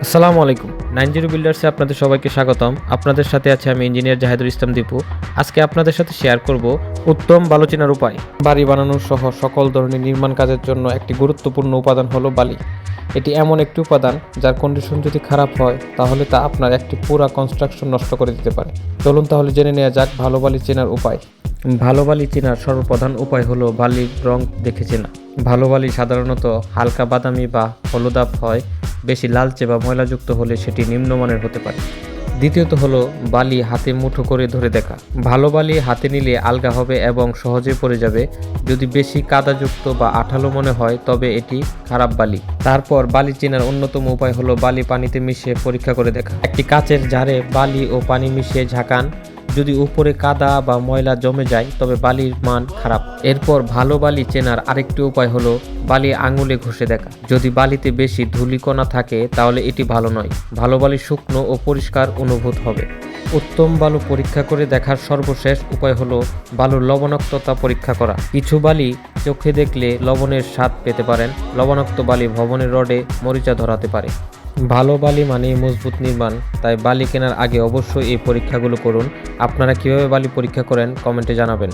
আসসালামু আলাইকুম। 90 বিল্ডার্সে আপনাদের সবাইকে স্বাগতম। আপনাদের সাথে আছে আমি ইঞ্জিনিয়ার জাহিদুল ইসলাম দীপু। আজকে আপনাদের সাথে শেয়ার করব উত্তম বালু চেনার উপায়। বাড়ি বানানোর সহ সকল ধরনের নির্মাণ কাজের জন্য একটি গুরুত্বপূর্ণ উপাদান হলো বালি। এটি এমন একটি উপাদান যার কন্ডিশন যদি খারাপ হয় তাহলে তা আপনার একটি পুরা কনস্ট্রাকশন নষ্ট করে দিতে পারে। চলুন তাহলে জেনে নেওয়া যাক ভালো বালি চেনার উপায়। ভালো বালি চেনার সর্বপ্রধান উপায় হলো বালির রং দেখে চেনা। ভালো বালি সাধারণত হালকা বাদামি বা হলুদাভ হয়। বেশি লালচে বা ময়লাযুক্ত হলে সেটি নিম্নমানের হতে পারে। দ্বিতীয়ত হলো বালি হাতে মুঠো করে ধরে দেখা। ভালো বালি হাতে নিলে আলগা হবে এবং সহজে পড়ে যাবে। যদি বেশি কাদাযুক্ত বা আঠালো মনে হয় তবে এটি খারাপ বালি। তারপর বালি চেনার অন্যতম উপায় হলো বালি পানিতে মিশিয়ে পরীক্ষা করে দেখা। একটি কাচের জারে বালি ও পানি মিশিয়ে ঝাঁকান। যদি উপরে কাদা বা ময়লা জমে যায় তবে বালির মান খারাপ। এরপর ভালো বালি চেনার আরেকটি উপায় হলো বালি আঙুলে ঘষে দেখা। যদি বালিতে বেশি ধূলিকণা থাকে তাহলে এটি ভালো নয়। ভালো বালি শুকনো ও পরিষ্কার অনুভূত হবে। উত্তম বালু পরীক্ষা করে দেখার সর্বশেষ উপায় হলো বালুর লবণাক্ততা পরীক্ষা করা। কিছু বালি চোখে দেখলে লবণের স্বাদ পেতে পারেন। লবণাক্ত বালি ভবনের রডে মরিচা ধরাতে পারে। ভালো বালি মানেই মজবুত নির্মাণ, তাই বালি কেনার আগে অবশ্যই এই পরীক্ষাগুলো করুন। আপনারা কিভাবে বালি পরীক্ষা করেন কমেন্টে জানাবেন।